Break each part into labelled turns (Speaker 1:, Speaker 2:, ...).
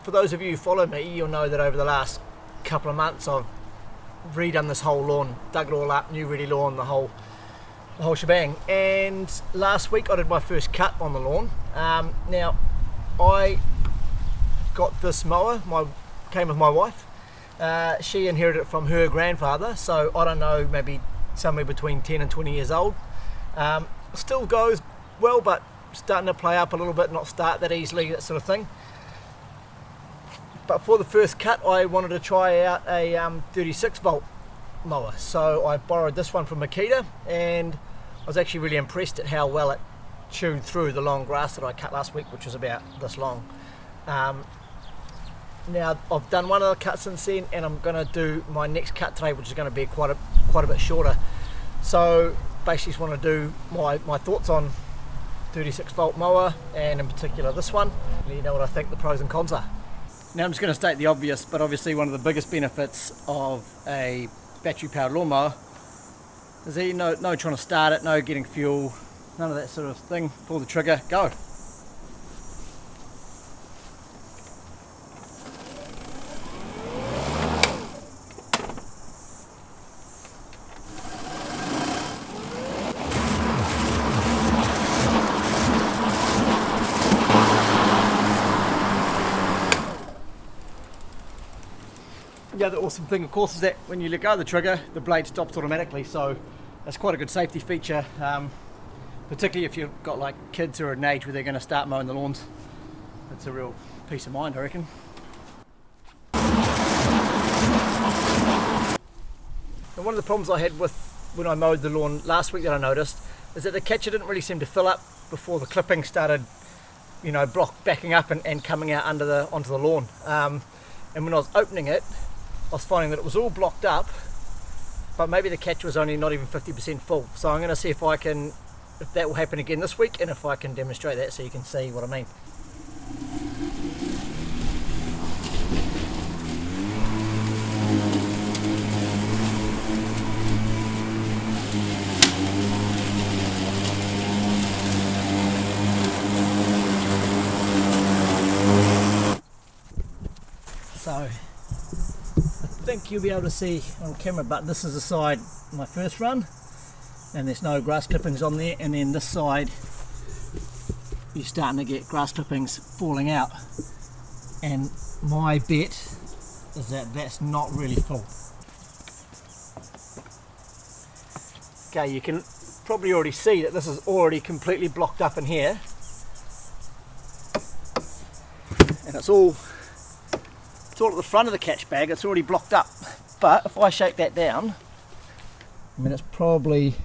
Speaker 1: for those of you who follow me, you'll know that over the last couple of months I've redone this whole lawn, dug it all up, new ready lawn, the whole shebang. And last week I did my first cut on the lawn. Now I got this mower, came with my wife. She inherited it from her grandfather, so I don't know, maybe somewhere between 10 and 20 years old. Still goes well, but starting to play up a little bit, not start that easily, that sort of thing. But for the first cut I wanted to try out a 36 volt mower, so I borrowed this one from Makita, and I was actually really impressed at how well it chewed through the long grass that I cut last week, which was about this long. Now I've done one other cut since then, and I'm going to do my next cut today, which is going to be quite a bit shorter. So basically just want to do my thoughts on 36 volt mower, and in particular this one, and you know what I think the pros and cons are. Now I'm just going to state the obvious, but obviously one of the biggest benefits of a battery powered lawnmower is that no trying to start it, no getting fuel, none of that sort of thing. Pull the trigger, go. The other awesome thing, of course, is that when you let go of the trigger, the blade stops automatically, so that's quite a good safety feature, particularly if you've got like kids who are at an age where they're going to start mowing the lawns. It's a real peace of mind, I reckon. And one of the problems I had with when I mowed the lawn last week that I noticed is that the catcher didn't really seem to fill up before the clipping started, backing up and coming out onto the lawn. And when I was opening it, I was finding that it was all blocked up, but maybe the catch was only not even 50% full. So I'm going to see if that will happen again this week, and if I can demonstrate that so you can see what I mean. So I think you'll be able to see on camera, but this is the side my first run, and there's no grass clippings on there, and then this side you're starting to get grass clippings falling out, and my bet is that that's not really full. Okay, you can probably already see that this is already completely blocked up in here, and it's all at the front of the catch bag. It's already blocked up, but if I shake that down, I mean, it's probably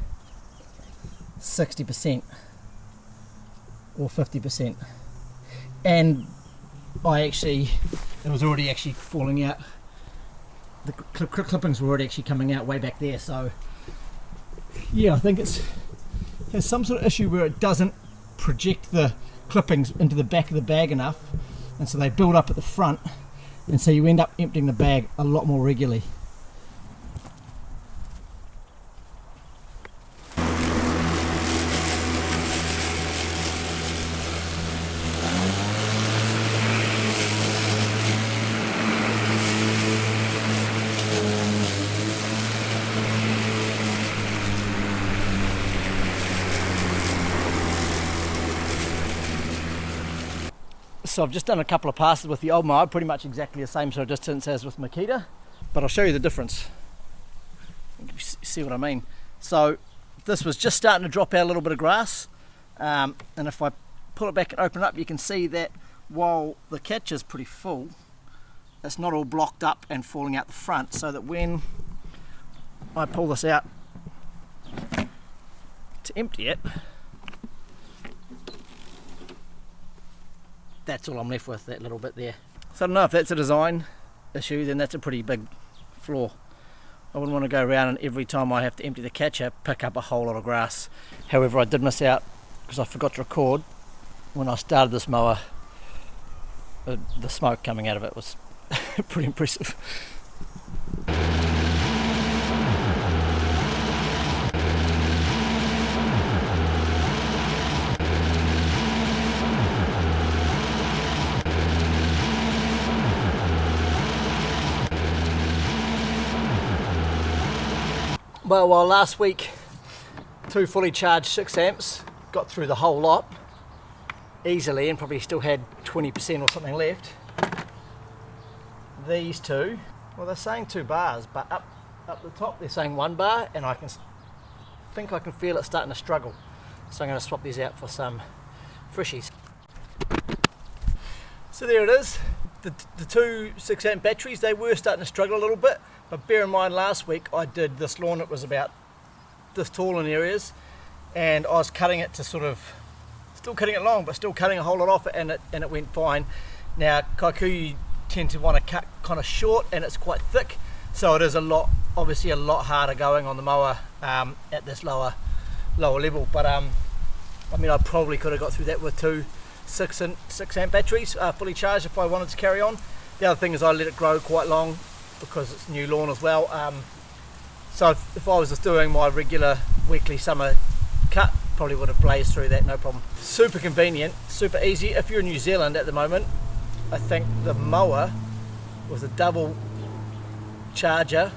Speaker 1: 60% or 50%, and it was already actually falling out. The clippings were already actually coming out way back there. So yeah, I think it has some sort of issue where it doesn't project the clippings into the back of the bag enough, and so they build up at the front, and so you end up emptying the bag a lot more regularly. So I've just done a couple of passes with the old mower, pretty much exactly the same sort of distance as with Makita, but I'll show you the difference. See what I mean? So this was just starting to drop out a little bit of grass, and if I pull it back and open it up, you can see that while the catch is pretty full, it's not all blocked up and falling out the front, so that when I pull this out to empty it, that's all I'm left with, that little bit there. So I don't know if that's a design issue, then that's a pretty big flaw. I wouldn't want to go around and every time I have to empty the catcher, pick up a whole lot of grass. However, I did miss out because I forgot to record when I started this mower. The smoke coming out of it was pretty impressive. Well, last week 2 fully charged 6 amps, got through the whole lot easily and probably still had 20% or something left. These two, well, they're saying 2 bars, but up the top they're saying 1 bar, and I think I can feel it starting to struggle. So I'm going to swap these out for some freshies. So there it is, the 2 6 amp batteries. They were starting to struggle a little bit, but bear in mind last week I did this lawn. It was about this tall in areas, and I was cutting it to sort of, still cutting it long, but still cutting a whole lot off it, and it went fine. Now Kikuyu tend to want to cut kind of short, and it's quite thick, so it is obviously a lot harder going on the mower at this lower level. But I mean, I probably could have got through that with 2 6 amp batteries fully charged if I wanted to carry on. The other thing is I let it grow quite long because it's new lawn as well. So if I was just doing my regular weekly summer cut, probably would have blazed through that no problem. Super convenient, super easy. If you're in New Zealand at the moment, I think the mower was a double charger,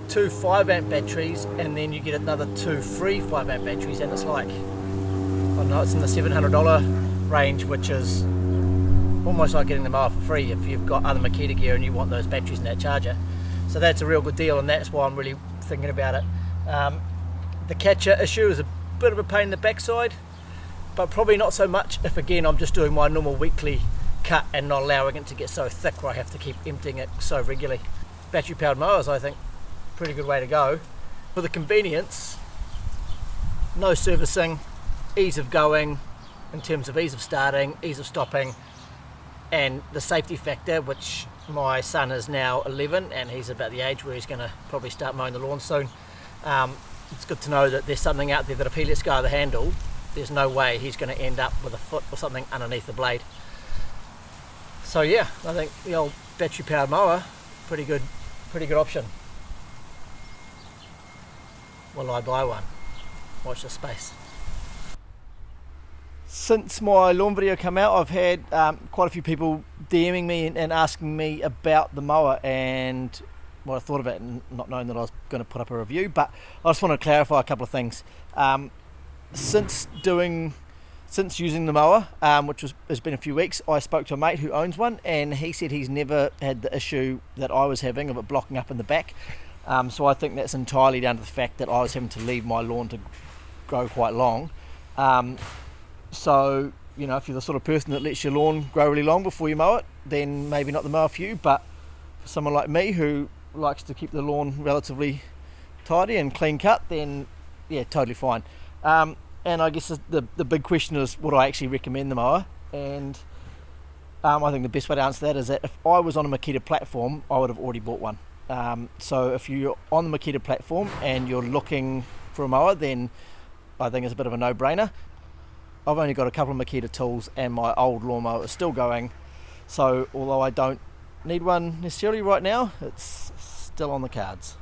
Speaker 1: 2 5 amp batteries, and then you get another 2 free 5 amp batteries, and it's like, I don't know, it's in the $700 range, which is almost like getting the mower for free if you've got other Makita gear and you want those batteries and that charger. So that's a real good deal, and that's why I'm really thinking about it. The catcher issue is a bit of a pain in the backside, but probably not so much if, again, I'm just doing my normal weekly cut and not allowing it to get so thick where I have to keep emptying it so regularly. Battery powered mowers, I think, pretty good way to go. For the convenience, no servicing, ease of going in terms of ease of starting, ease of stopping, and the safety factor, which my son is now 11 and he's about the age where he's going to probably start mowing the lawn soon. It's good to know that there's something out there that if he lets go of the handle, there's no way he's going to end up with a foot or something underneath the blade. So yeah, I think the old battery powered mower, pretty good option. Will I buy one? Watch this space. Since my lawn video came out, I've had quite a few people DMing me and asking me about the mower and what I thought of it, and not knowing that I was going to put up a review. But I just want to clarify a couple of things. Since using the mower, which has been a few weeks, I spoke to a mate who owns one, and he said he's never had the issue that I was having of it blocking up in the back. So I think that's entirely down to the fact that I was having to leave my lawn to grow quite long. So, you know, if you're the sort of person that lets your lawn grow really long before you mow it, then maybe not the mower for you. But for someone like me who likes to keep the lawn relatively tidy and clean cut, then yeah, totally fine. And I guess the big question is, would I actually recommend the mower? And I think the best way to answer that is that if I was on a Makita platform, I would have already bought one. So if you're on the Makita platform and you're looking for a mower, then I think it's a bit of a no-brainer. I've only got a couple of Makita tools and my old lawnmower is still going, so although I don't need one necessarily right now, it's still on the cards.